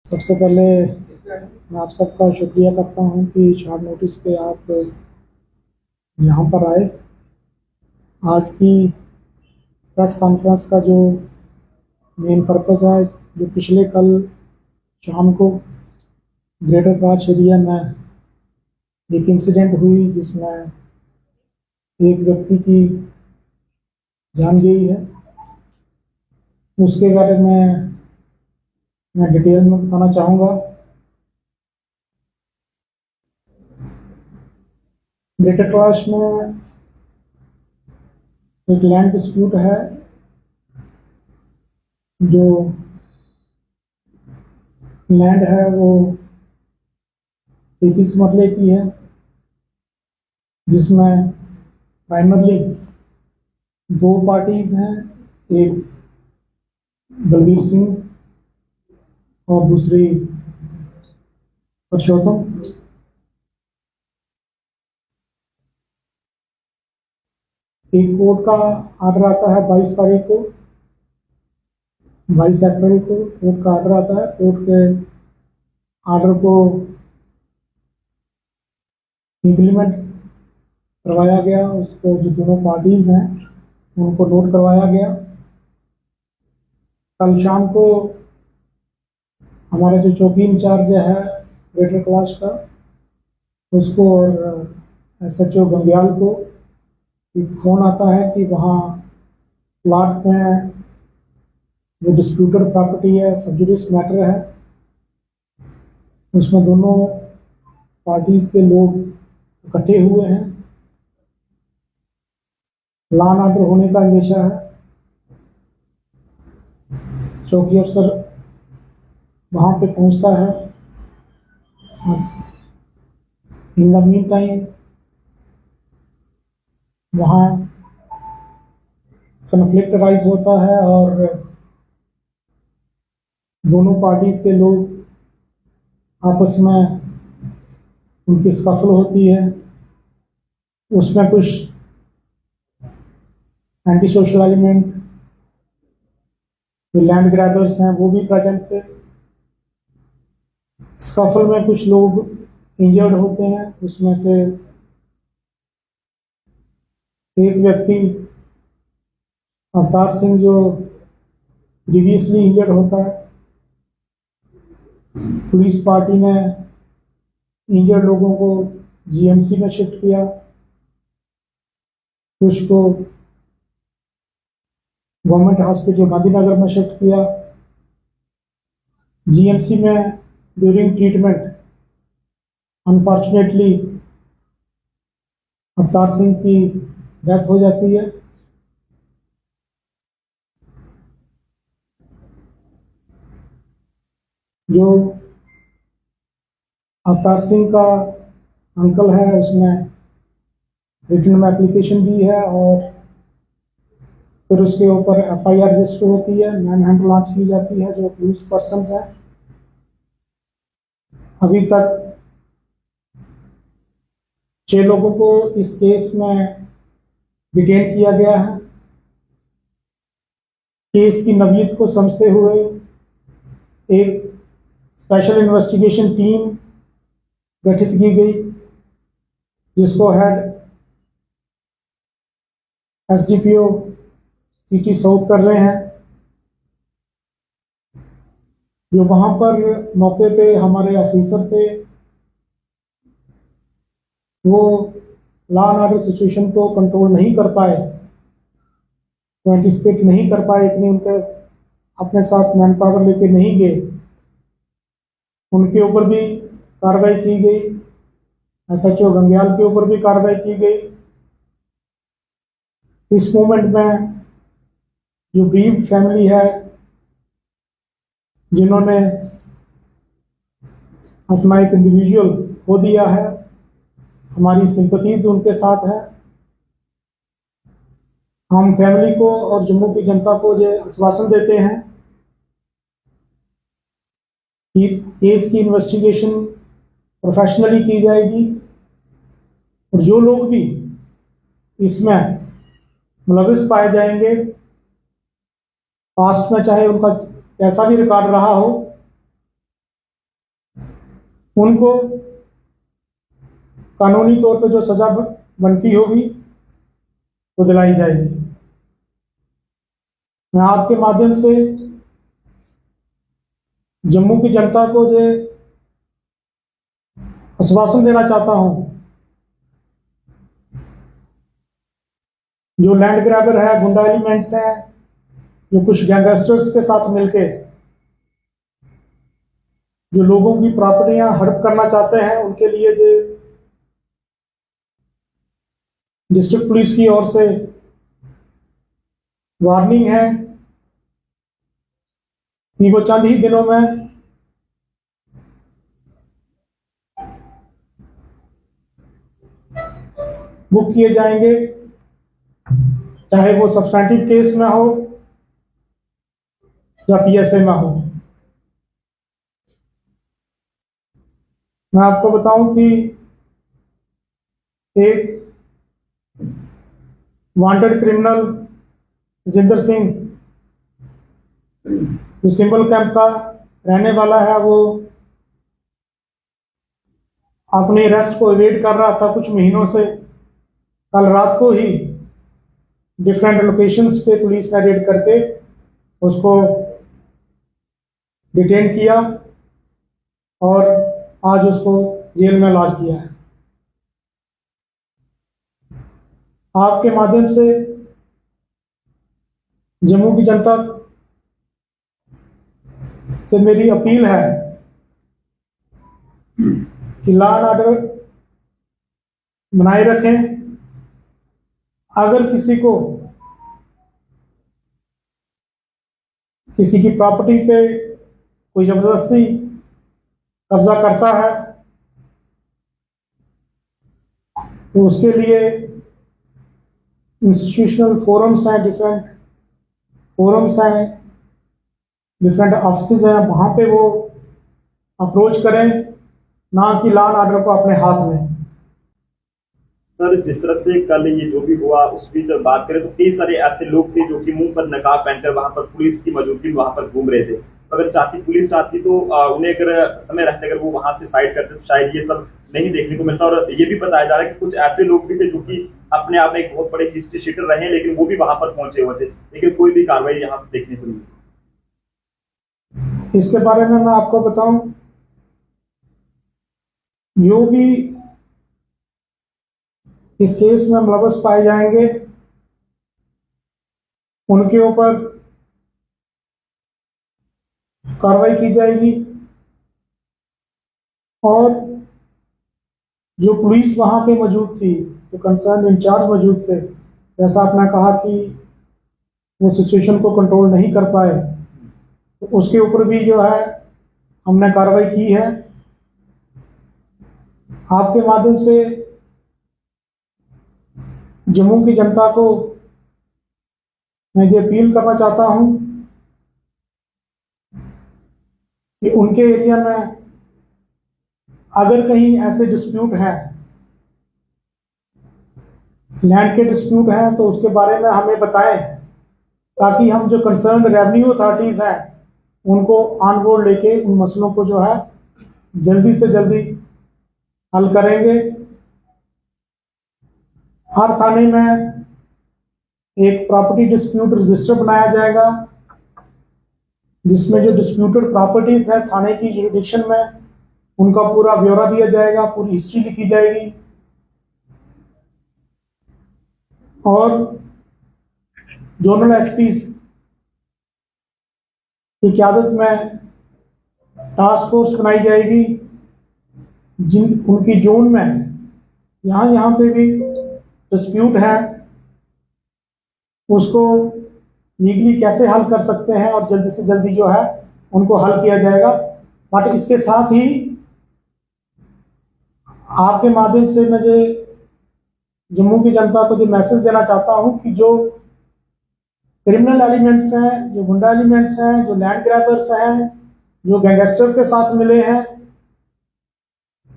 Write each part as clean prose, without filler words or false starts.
सबसे पहले मैं आप सबका शुक्रिया करता हूं कि शॉर्ट नोटिस पे आप यहाँ पर आए। आज की प्रेस कॉन्फ्रेंस का जो मेन पर्पस है, जो पिछले कल शाम को ग्रेटर कांच एरिया में एक इंसिडेंट हुई जिसमें एक व्यक्ति की जान गई है, उसके बारे में मैं डिटेल में बताना चाहूँगा। ग्रेटर कांच में एक लैंड डिस्प्यूट है। जो लैंड है वो 33 मरले की है, जिसमें प्राइमरली दो पार्टीज हैं, एक बलबीर सिंह और दूसरी पुरुषोत्तम। एक कोर्ट का आर्डर आता है 22 तारीख को, 22 अप्रैल को कोर्ट का आर्डर आता है। कोर्ट के आर्डर को इम्प्लीमेंट करवाया गया, उसको जो दोनों पार्टीज हैं उनको नोट करवाया गया। कल शाम को हमारा जो चौकी इंचार्ज है ग्रेटर कांच का, उसको और SHO गंग्याल को एक फोन आता है कि वहाँ प्लाट में जो डिस्प्यूटेड प्रॉपर्टी है, सब जुडिस मैटर है, उसमें दोनों पार्टीज के लोग इकट्ठे हुए हैं। लॉ एंड ऑर्डर होने का अंदेशा है। चौकी अफसर वहाँ पे पहुँचता है। इन द मीन टाइम वहाँ कन्फ्लिक्ट राइज होता है और दोनों पार्टीज के लोग आपस में उनकी स्कफल होती है। उसमें कुछ एंटी सोशल एलिमेंट, जो लैंड ग्रैबर्स हैं, वो भी प्रेजेंट थे। स्कफल में कुछ लोग इंजर्ड होते हैं, उसमें से एक व्यक्ति अवतार सिंह जो प्रीवियसली इंजर्ड होता है। पुलिस पार्टी ने इंजर्ड लोगों को GMC में शिफ्ट किया, कुछ को गवर्नमेंट हॉस्पिटल गांधीनगर में शिफ्ट किया। GMC में during treatment unfortunately Avtar Singh की डेथ हो जाती है। जो अवतार सिंह का अंकल है, उसने रिटन में एप्लीकेशन दी है और फिर उसके ऊपर FIR रजिस्टर होती है, मैन हंट लॉन्च की जाती है। जो अक्यूज पर्सन है, अभी तक 6 लोगों को इस केस में डिटेन किया गया है। केस की नवीयत को समझते हुए एक स्पेशल इन्वेस्टिगेशन टीम गठित की गई, जिसको हेड SDPO सिटी साउथ कर रहे हैं। जो वहां पर मौके पे हमारे ऑफिसर थे, वो लॉ एंड ऑर्डर सिचुएशन को कंट्रोल नहीं कर पाए, तो एंटिसिपेट नहीं कर पाए, इतने उनके अपने साथ मैन पावर लेके नहीं गए। उनके ऊपर भी कार्रवाई की गई। SHO गंग्याल के ऊपर भी कार्रवाई की गई। इस मोमेंट में जो गरीब फैमिली है, जिन्होंने अपना एक इंडिविजुअल खो दिया है, हमारी सिंपैथीज उनके साथ है। हम फैमिली को और जम्मू की जनता को ये आश्वासन देते हैं कि केस की इन्वेस्टिगेशन प्रोफेशनली की जाएगी और जो लोग भी इसमें मुलविस पाए जाएंगे, पास्ट में चाहे उनका कैसा भी रिकॉर्ड रहा हो, उनको कानूनी तौर पे जो सजा बनती होगी वो दिलाई जाएगी। मैं आपके माध्यम से जम्मू की जनता को जो आश्वासन देना चाहता हूं, जो लैंड ग्रैबर है, गुंडा एलिमेंट्स हैं, जो कुछ गैंगस्टर्स के साथ मिलके जो लोगों की प्रॉपर्टियां हड़प करना चाहते हैं, उनके लिए जो डिस्ट्रिक्ट पुलिस की ओर से वार्निंग है कि वो चंद ही दिनों में बुक किए जाएंगे, चाहे वो सब्सटैंटिव केस में हो या पीएसए में हो। मैं आपको बताऊं कि एक वांटेड क्रिमिनल जिंदर सिंह, जो सिंबल कैंप का रहने वाला है, वो अपने अरेस्ट को एवेड कर रहा था कुछ महीनों से। कल रात को ही डिफरेंट लोकेशंस पे पुलिस ने रेड करके उसको डिटेन किया और आज उसको जेल में लॉन्च किया है। आपके माध्यम से जम्मू की जनता से मेरी अपील है कि लॉ एंड ऑर्डर बनाए रखें। अगर किसी को किसी की प्रॉपर्टी पे कोई जबरदस्ती कब्जा करता है तो उसके लिए इंस्टीट्यूशनल फोरम्स हैं, डिफरेंट फोरम्स हैं, डिफरेंट ऑफिस हैं, वहां पे वो अप्रोच करें, ना कि लॉ एंड ऑर्डर को अपने हाथ में। सर, जिस तरह से कल ये जो भी हुआ उस बीच जब बात करें तो कई सारे ऐसे लोग थे जो कि मुंह पर नकाब पहनकर वहां पर पुलिस की मौजूदगी में वहां पर घूम रहे थे। अगर पुलिस चाहती तो उन्हें अगर समय रहते अगर वो वहां से साइड करते तो शायद ये सब नहीं देखने को मिलता। और ये भी बताया जा रहा है कि कुछ ऐसे लोग भी थे जो कि अपने आप में एक बहुत बड़े हिस्ट्री शीटर रहे, लेकिन वो भी वहां पर पहुंचे हुए थे, लेकिन कोई भी कार्रवाई यहाँ पर देखने को नहीं। इसके बारे में मैं आपको बताऊं, जो भी इस केस में मुलव्वस पाए जाएंगे उनके ऊपर कार्रवाई की जाएगी। और जो पुलिस वहां पे मौजूद थी, जो कंसर्न इंचार्ज मौजूद थे, जैसा आपने कहा कि वो सिचुएशन को कंट्रोल नहीं कर पाए, तो उसके ऊपर भी जो है हमने कार्रवाई की है। आपके माध्यम से जम्मू की जनता को मैं ये अपील करना चाहता हूं कि उनके एरिया में अगर कहीं ऐसे डिस्प्यूट हैं, लैंड के डिस्प्यूट हैं, तो उसके बारे में हमें बताएं, ताकि हम जो कंसर्न रेवेन्यू अथॉरिटीज हैं उनको ऑन बोर्ड लेके उन मसलों को जो है जल्दी से जल्दी हल करेंगे। हर थाने में एक प्रॉपर्टी डिस्प्यूट रजिस्टर बनाया जाएगा, जिसमें जो डिस्प्यूटेड प्रॉपर्टीज है थाने की जुरिडिक्शन में उनका पूरा ब्यौरा दिया जाएगा, पूरी हिस्ट्री लिखी जाएगी। और जोनल एसपीज की क़यादत में टास्क फोर्स बनाई जाएगी, जिन उनकी जोन में यहाँ पे भी डिस्प्यूट है उसको लीगली कैसे हल कर सकते हैं और जल्दी से जल्दी जो है उनको हल किया जाएगा। बट इसके साथ ही आपके माध्यम से मैं जो जम्मू की जनता को जो मैसेज देना चाहता हूं कि जो क्रिमिनल एलिमेंट्स हैं, जो गुंडा एलिमेंट्स हैं, जो लैंड ग्रैबर्स हैं, जो गैंगस्टर के साथ मिले हैं,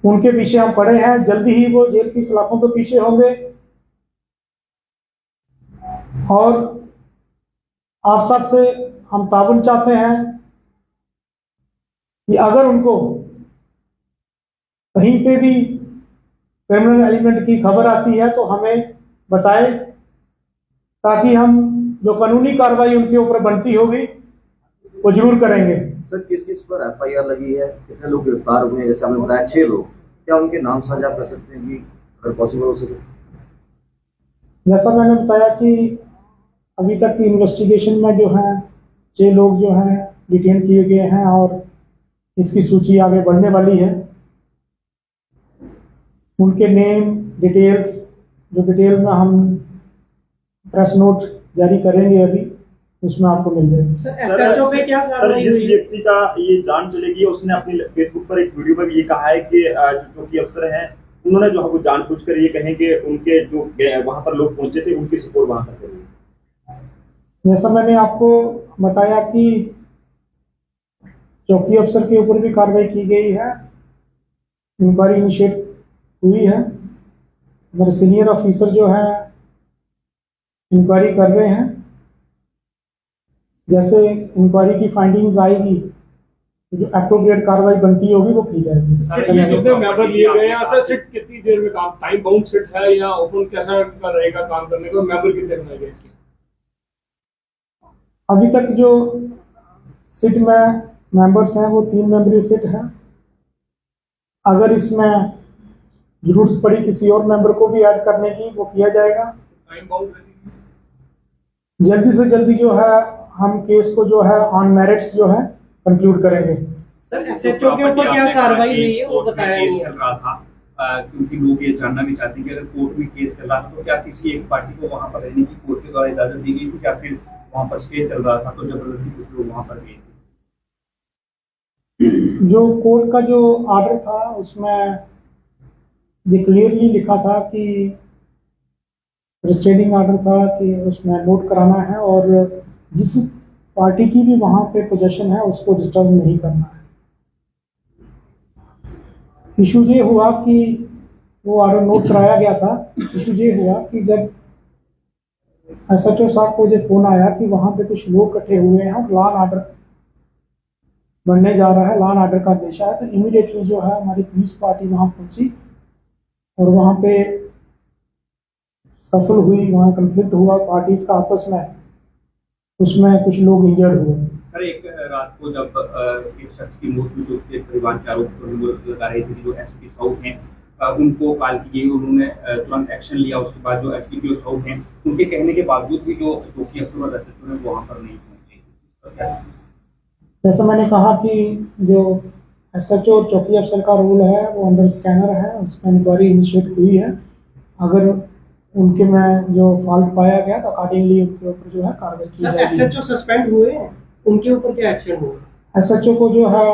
उनके पीछे हम पड़े हैं। जल्दी ही वो जेल की सलाखों के पीछे होंगे। और आप सब से हम ताबन चाहते हैं कि अगर उनको कहीं पे भी क्रिमिनल एलिमेंट की खबर आती है तो हमें बताएं, ताकि हम जो कानूनी कार्रवाई उनके ऊपर बनती होगी वो जरूर करेंगे। सर किस किस पर एफआईआर लगी है, कितने लोग गिरफ्तार हुए हैं? जैसे आपने बताया 6 लोग, क्या उनके नाम साझा कर सकते हैं कि अगर पॉसिबल हो सके? जैसा मैंने बताया कि अभी तक की इन्वेस्टिगेशन में जो है 6 लोग जो हैं डिटेन किए गए हैं और इसकी सूची आगे बढ़ने वाली है। उनके नेम डिटेल्स जो डिटेल में हम प्रेस नोट जारी करेंगे अभी, उसमें आपको मिल जाएगी। सर एसएचओ पे क्या कार्रवाई हुई? जिस व्यक्ति का ये जान चलेगी उसने अपनी फेसबुक पर एक वीडियो में ये कहा है कि जो चौकी अफसर हैं उन्होंने जो है वो जानबूझकर ये कहें कि उनके जो वहां पर लोग पहुंचे थे उनकी सपोर्ट वहां पर करें। जैसा मैंने आपको बताया कि चौकी अफसर के ऊपर भी कार्रवाई की गई है, इंक्वायरी इनिशिएट हुई है। हमारे सीनियर ऑफिसर जो है इंक्वायरी कर रहे हैं। जैसे इंक्वायरी की फाइंडिंग्स आएगी तो जो एप्रोप्रिएट कार्रवाई बनती होगी वो की जाएगी। कितने मेंबर लिए गए हैं? अच्छा, सिट कितनी देर में काम, टाइम बाउंड सिट है या ओपन कैसा रहेगा काम करने का? मेंबर कितने बनाए गए? अभी तक जो सिट में मेंबर्स हैं वो 3 मेंबरी सिट है। अगर इसमें जरूरत पड़ी किसी और मेंबर को भी ऐड करने की वो किया जाएगा। टाइम बाउंड जल्दी से जल्दी जो है हम केस को जो है ऑन मेरिट्स जो है कंक्लूड करेंगे। सर एसएचओ के ऊपर क्या कार्रवाई हुई है वो बताया नहीं चल रहा था, क्योंकि लोग ये जानना भी चाहते हैं कि अगर कोर्ट में केस चल रहा था तो क्या किसी एक पार्टी को वहां पर रहने की कोर्ट के द्वारा इजाजत दी गई थी, क्या फिर वहां पर स्टे चल रहा था तो जबरदस्ती कुछ लोग वहां पर गए थे? जो कोर्ट का जो ऑर्डर था उसमें ये क्लियरली लिखा था कि रिस्ट्रेनिंग ऑर्डर था कि उसमें नोट कराना है और जिस पार्टी की भी वहां पे पोजीशन है उसको डिस्टर्ब नहीं करना है। इशू ये हुआ कि वो ऑर्डर नोट कराया गया था। इशू ये हुआ कि जब एसएचओ साहब को जो फोन आया कि वहां पे कुछ लोग इकट्ठे हुए हैं और लॉ एंड ऑर्डर बनने जा रहा है, लॉ एंड ऑर्डर का देशा है, तो इमीडिएटली जो है हमारी पुलिस पार्टी वहां पहुंची और वहां पे सफल हुई, वहां कन्फ्लिक्ट हुआ पार्टीज का आपस में, उसमें कुछ लोग इंजर्ड हुए। सर एक रात को जब एक शख्स की मौत हुई तो उसके परिवार के आरोप लगा रहे थे जो एसपी साउथ हैं उनको कॉल की गई, उन्होंने तुरंत एक्शन लिया। उसके बाद जो एसपी साउथ हैं उनके कहने के बावजूद भी जो चौकी अफसर और एसएचओ है वहां पर नहीं पहुंचे। जैसा मैंने कहा कि जो एसएचओ और चौकी अफसर का रोल है वो अंडर स्कैनर है, उसमें इंक्वायरी इनिशिएट हुई है। अगर उनके में जो फॉल्ट पाया गया तो अकॉर्डिंगली उनके ऊपर जो है कार्रवाई की जाएगी। एसएचओ सस्पेंड हुए हैं, उनके ऊपर क्या एक्शन हुआ? एसएचओ को जो है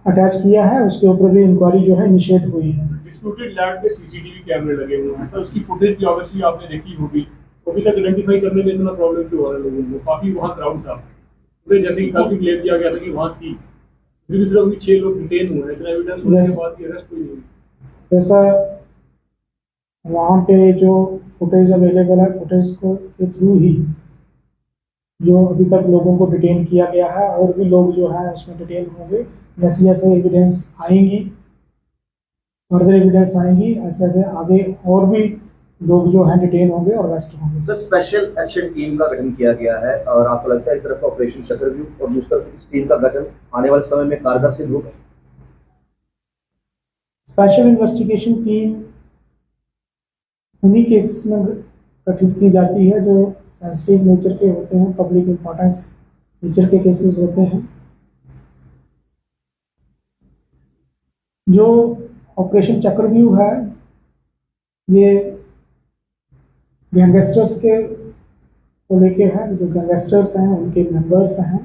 अटैच किया है, उसके ऊपर भी इंक्वायरी जो है इनिशिएट हुई है। डिस्प्यूटेड लैंड पे सीसीटीवी कैमरे लगे हुए हैं, सर उसकी फुटेज भी ऑब्वियसली आपने देखी होगी। अभी तक आइडेंटिफाई करने में इतना प्रॉब्लम क्यों हो रहा है लोगों को? काफी वहाँ क्राउड था, जैसे कि काफी क्लेम किया गया था कि वहाँ थी, सिर्फ अभी 6 लोग डिटेन हुए हैं, इतना एविडेंस होने के बाद भी अरेस्ट हुई नहीं। जैसा वहाँ पे जो फुटेज अवेलेबल है, फुटेज को के थ्रू ही जो अभी तक लोगों को डिटेन किया गया है और भी लोग जो है उसमें डिटेन होंगे। जैसे जैसे एविडेंस आएंगी, फर्दर एविडेंस आएंगी, ऐसे ऐसे आगे और भी लोग जो हैं डिटेन होंगे और अरेस्ट होंगे। तो स्पेशल एक्शन टीम का गठन किया गया है और आपको लगता है एक तरफ ऑपरेशन चक्रव्यूह और दूसरी तरफ इस टीम का गठन आने वाले समय में कारगर सिद्ध होगा? स्पेशल इन्वेस्टिगेशन टीम उन्हीं केसेस में गठित की जाती है जो सेंसिटिव नेचर के होते हैं, पब्लिक इम्पोर्टेंस नेचर के केसेस होते हैं। जो ऑपरेशन चक्रव्यूह है ये गैंगस्टर्स के को लेके है। जो गैंगस्टर्स हैं उनके मेंबर्स हैं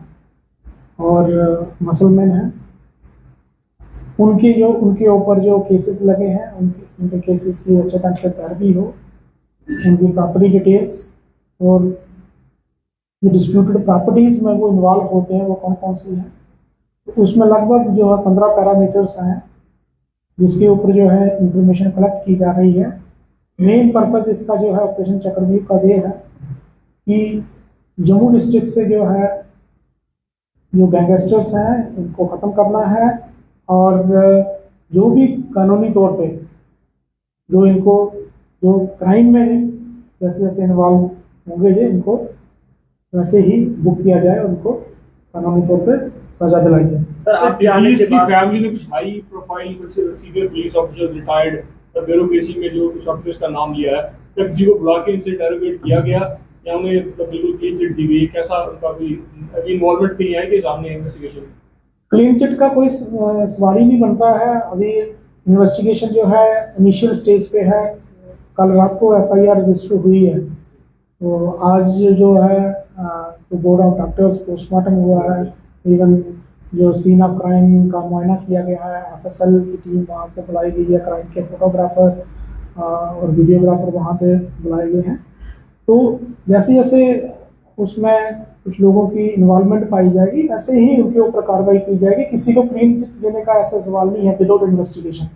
और मसलमैन हैं, उनके ऊपर जो केसेस लगे हैं उनके केसेस की अच्छे ढंग से पैरवी हो, उनकी प्रॉपर्टी डिटेल्स और जो डिस्प्यूटेड प्रॉपर्टीज में वो इन्वॉल्व होते हैं वो कौन कौन सी हैं, तो उसमें लगभग जो है 15 पैरामीटर्स हैं जिसके ऊपर जो है इंफॉर्मेशन कलेक्ट की जा रही है। मेन पर्पज इसका जो है ऑपरेशन चक्रव्यूह का ये है कि जम्मू डिस्ट्रिक्ट से जो है जो गैंगस्टर्स हैं इनको ख़त्म करना है और जो भी कानूनी तौर पे जो इनको जो क्राइम में जैसे जैसे इन्वॉल्व होंगे ये इनको वैसे ही बुक किया जाए, उनको कानूनी तौर पे सजा दिलाई जाए। सर आप भी आने के इसकी बाद फैमिली ने कुछ हाई प्रोफाइल कुछ सीनियर पुलिस ऑफिसर रिटायर्ड और ब्यूरोक्रेसी में जो कुछ ऑफिसर्स का नाम लिया है, क्या किसी को बुला के इनसे इंटरोगेट किया गया या उन्हें मतलब बिल्कुल क्लीन चिट दी गई, कैसा उनका कोई अभी इन्वॉल्वमेंट नहीं है कि सामने इन्वेस्टिगेशन? क्लीन चिट का कोई सवाल ही नहीं बनता है। अभी इन्वेस्टिगेशन जो है इनिशियल स्टेज पे है। कल रात को एफआईआर रजिस्टर हुई है, तो आज जो है तो बोर्ड ऑफ डॉक्टर्स पोस्टमार्टम हुआ है, इवन जो सीन ऑफ क्राइम का मुआयना किया गया है, एफएसएल की टीम वहाँ पे बुलाई गई है, क्राइम के फोटोग्राफर और वीडियोग्राफर वहाँ पे बुलाए गए हैं। तो जैसे जैसे उसमें कुछ लोगों की इन्वॉल्वमेंट पाई जाएगी वैसे ही उनके ऊपर कार्रवाई की जाएगी। किसी को क्लीन चिट देने का ऐसा सवाल नहीं है विदाउट इन्वेस्टिगेशन।